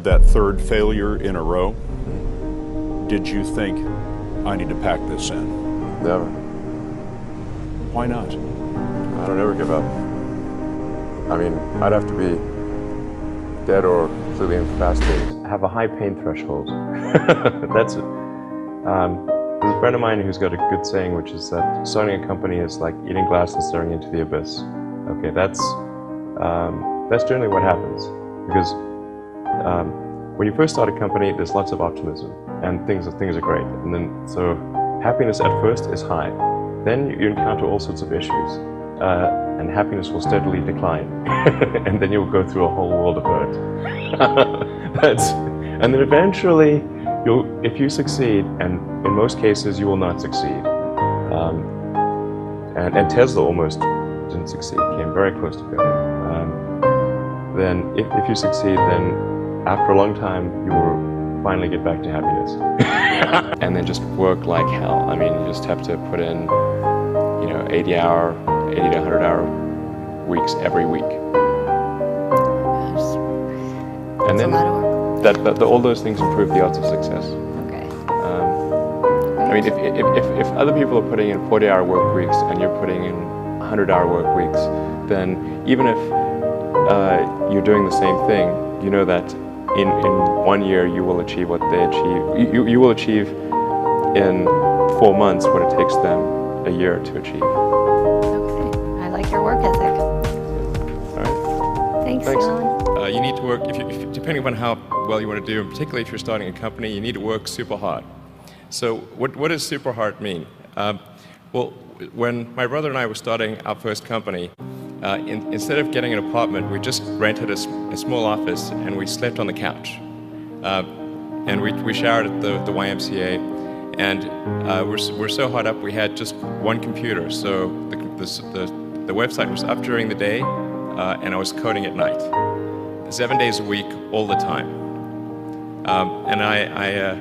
that third failure in a row, did you think, I need to pack this in? Never. Why not? I don't ever give up. I mean, I'd have to be dead or completely incapacitated. I have a high pain threshold. That's it. There's a friend of mine who's got a good saying, which is that starting a company is like eating glass and staring into the abyss. Okay, that's generally what happens. Because when you first start a company, there's lots of optimism and things are great. And then, so happiness at first is high. Then you encounter all sorts of issues. And happiness will steadily decline. And then you'll go through a whole world of hurt. And then eventually, if you succeed, and in most cases you will not succeed, and Tesla almost didn't succeed, came very close to failing. Then if you succeed, then after a long time you will finally get back to happiness. And then just work like hell. I mean, you just have to put in, 80 to 100 hour weeks every week. That's and then a lot of work. all those things improve the odds of success. Okay. I mean, if other people are putting in 40-hour work weeks and you're putting in 100-hour work weeks, then even if you're doing the same thing, you know that in 1 year you will achieve what they achieve. You will achieve in 4 months what it takes them a year to achieve. Okay. I like your work ethic. All right. Thanks, Thanks. Alan. You need to work, depending upon how well you want to do, and particularly if you're starting a company, you need to work super hard. So what does super hard mean? Well, when my brother and I were starting our first company, instead of getting an apartment, we just rented a small office and we slept on the couch. And we showered at the YMCA, and we're so hard up we had just one computer. So the website was up during the day, and I was coding at night. 7 days a week, all the time. And I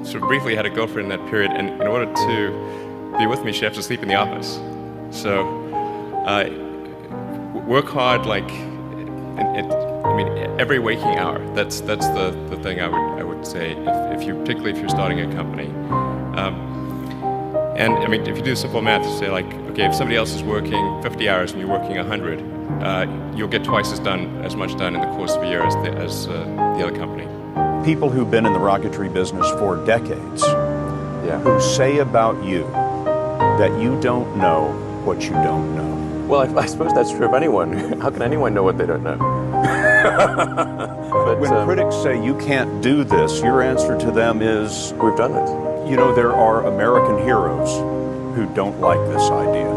sort of briefly had a girlfriend in that period, and in order to be with me, she had to sleep in the office. So work hard, like, every waking hour. That's the thing I would say, particularly if you're starting a company. And I mean, if you do simple math, you say like, okay, if somebody else is working 50 hours and you're working 100, you'll get twice as much done in the course of a year as the other company. People who've been in the rocketry business for decades, who say about you that you don't know what you don't know. Well, I suppose that's true of anyone. How can anyone know what they don't know? But when critics say you can't do this, your answer to them is, we've done it. There are American heroes who don't like this idea.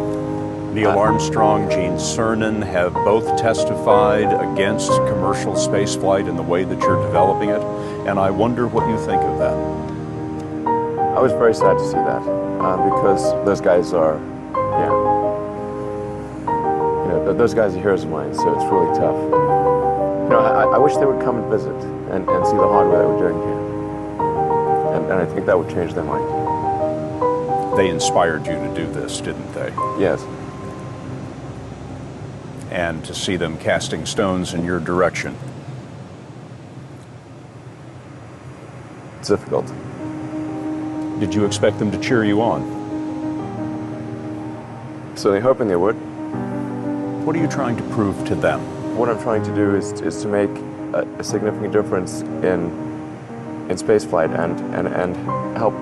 Neil Armstrong, Gene Cernan have both testified against commercial spaceflight in the way that you're developing it, and I wonder what you think of that. I was very sad to see that, because those guys are, those guys are heroes of mine, so it's really tough. I wish they would come and visit and see the hardware that we're doing here. And I think that would change their mind. They inspired you to do this, didn't they? Yes. And to see them casting stones in your direction. It's difficult. Did you expect them to cheer you on? Certainly hoping they would. What are you trying to prove to them? What I'm trying to do is to make a significant difference in spaceflight and help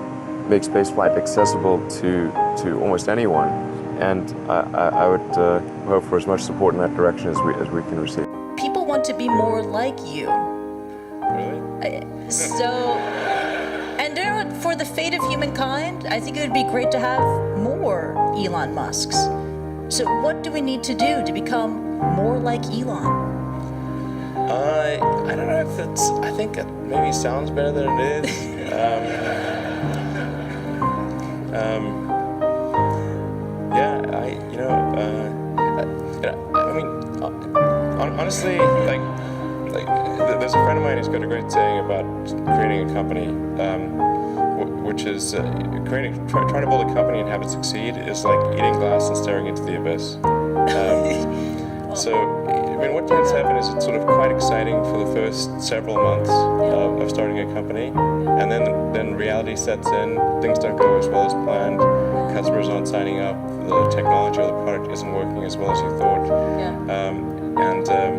make spaceflight accessible to almost anyone. And I would hope for as much support in that direction as we can receive. People want to be more like you. Really? And for the fate of humankind, I think it would be great to have more Elon Musks. So what do we need to do to become more like Elon? I don't know if it's, I think it maybe sounds better than it is. Honestly, like there's a friend of mine who's got a great saying about creating a company, which is trying to build a company and have it succeed is like eating glass and staring into the abyss. So mean, what tends to happen is it's sort of quite exciting for the first several months of starting a company, and then reality sets in. Things don't go as well as planned. Customers aren't signing up. The technology or the product isn't working as well as you thought. And then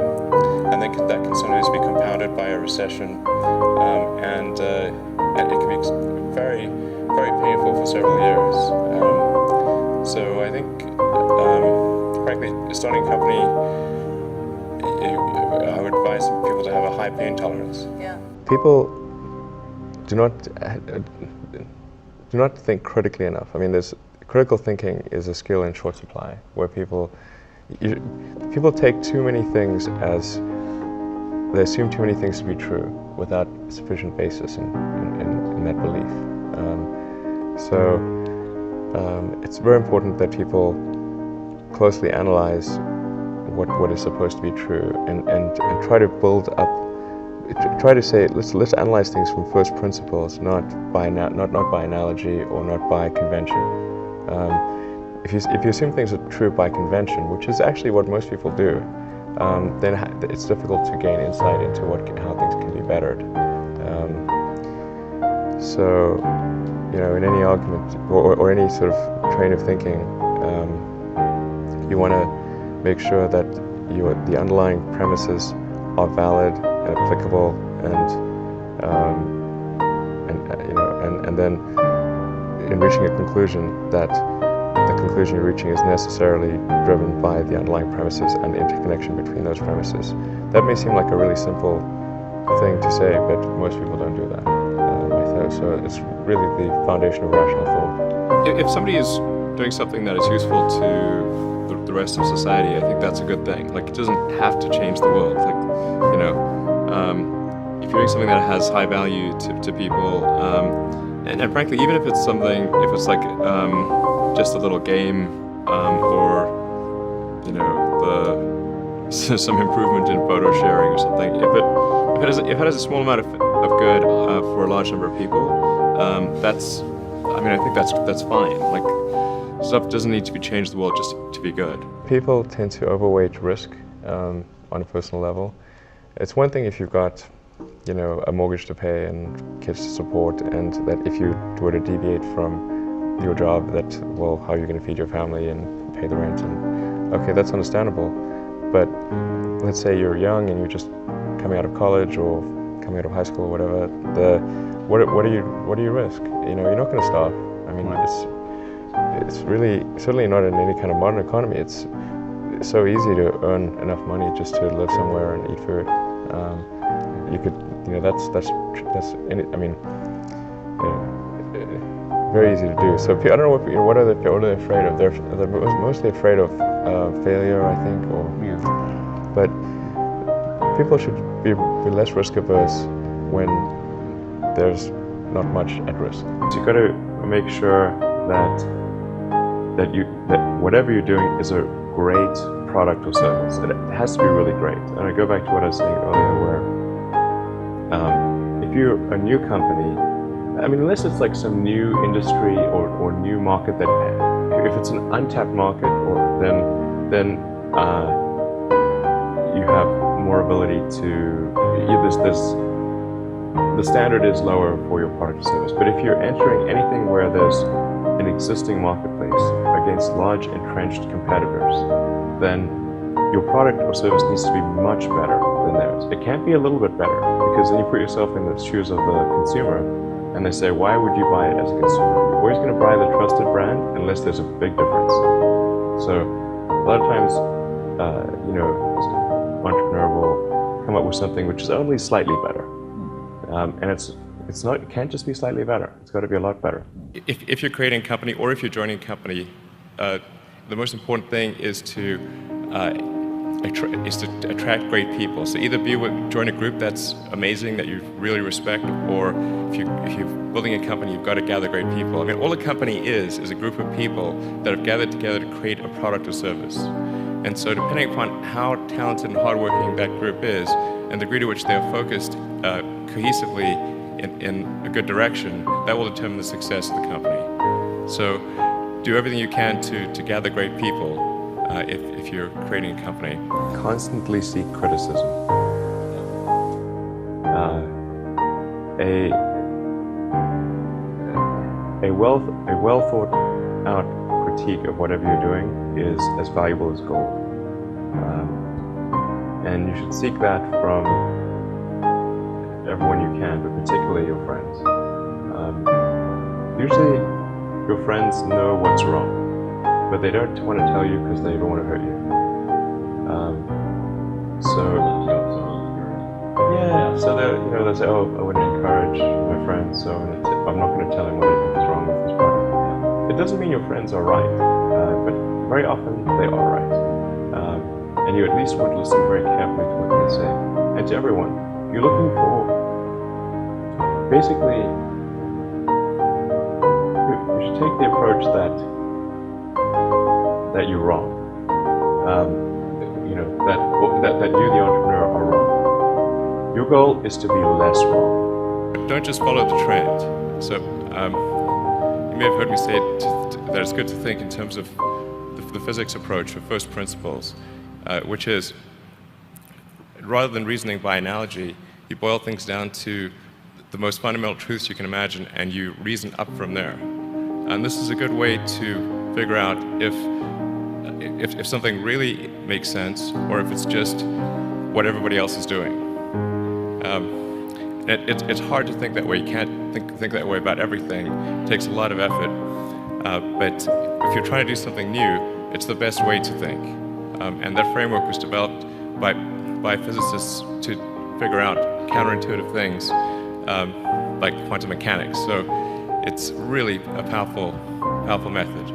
that can sometimes be compounded by a recession, and it can be very, very painful for several years. So I think, frankly, starting a company, I would advise people to have a high pain tolerance. Yeah. People do not think critically enough. I mean, critical thinking is a skill in short supply, where people take too many things as they assume too many things to be true without sufficient basis in that belief. It's very important that people closely analyze what is supposed to be true and try to build up. Try to say let's analyze things from first principles, not by analogy or not by convention. If you assume things are true by convention, which is actually what most people do, then it's difficult to gain insight into how things can be bettered. So, in any argument or any sort of train of thinking, you want to make sure that the underlying premises are valid and applicable, and then in reaching a conclusion, that the conclusion you're reaching is necessarily driven by the underlying premises and the interconnection between those premises. That may seem like a really simple thing to say, but most people don't do that. So it's really the foundation of rational thought. If somebody is doing something that is useful to the rest of society, I think that's a good thing. Like, it doesn't have to change the world. Like, if you're doing something that has high value to people, and frankly, even if it's like just a little game, or some improvement in photo sharing or something, if it has a small amount of good for a large number of people, I think that's fine. Like, stuff doesn't need to be changed the world just to be good. People tend to overweight risk on a personal level. It's one thing if you've got, a mortgage to pay and kids to support, and that if you were to deviate from your job, how are you going to feed your family and pay the rent? And okay, that's understandable. But let's say you're young and you're just coming out of college or coming out of high school or whatever. What do you risk? You're not going to starve. I mean, it's really certainly not in any kind of modern economy. It's so easy to earn enough money just to live somewhere and eat food. You could, very easy to do. So I don't know what are they afraid of? They're mostly afraid of failure, I think, but people should be less risk averse when there's not much at risk. So you've got to make sure that whatever you're doing is a great product or service. It has to be really great. And I go back to what I was saying earlier, where if you're a new company, unless it's like some new industry or new market if it's an untapped market, then you have more ability to. The standard is lower for your product or service. But if you're entering anything where there's an existing marketplace against large entrenched competitors, then your product or service needs to be much better than theirs. It can't be a little bit better, because then you put yourself in the shoes of the consumer, and they say, why would you buy it as a consumer? You're always going to buy the trusted brand unless there's a big difference. So a lot of times, an entrepreneur will come up with something which is only slightly better, and it can't just be slightly better. It's got to be a lot better. If you're creating a company or if you're joining a company, the most important thing is to attract great people. So either join a group that's amazing, that you really respect, or if you're building a company, you've got to gather great people. All a company is a group of people that have gathered together to create a product or service. And so depending upon how talented and hardworking that group is, and the degree to which they are focused cohesively in a good direction, that will determine the success of the company. So do everything you can to gather great people, if you're creating a company. Constantly seek criticism. A well thought out critique of whatever you're doing is as valuable as gold. And you should seek that from everyone you can, but particularly your friends. Usually your friends know what's wrong, but they don't want to tell you because they don't want to hurt you. So they'll say, oh, I want to encourage my friends, so I'm not going to tell him what I think is wrong with this product. It doesn't mean your friends are right, but very often they are right. And you at least want to listen very carefully to what they say. And to everyone, you're looking for, basically, you should take the approach that you're wrong. That you, the entrepreneur, are wrong. Your goal is to be less wrong. Don't just follow the trend. So you may have heard me say that it's good to think in terms of the physics approach or first principles, which is, rather than reasoning by analogy, you boil things down to the most fundamental truths you can imagine, and you reason up from there. And this is a good way to figure out if something really makes sense, or if it's just what everybody else is doing. It's hard to think that way. You can't think that way about everything. It takes a lot of effort. But if you're trying to do something new, it's the best way to think. And that framework was developed by physicists to figure out counterintuitive things like quantum mechanics. So it's really a powerful method.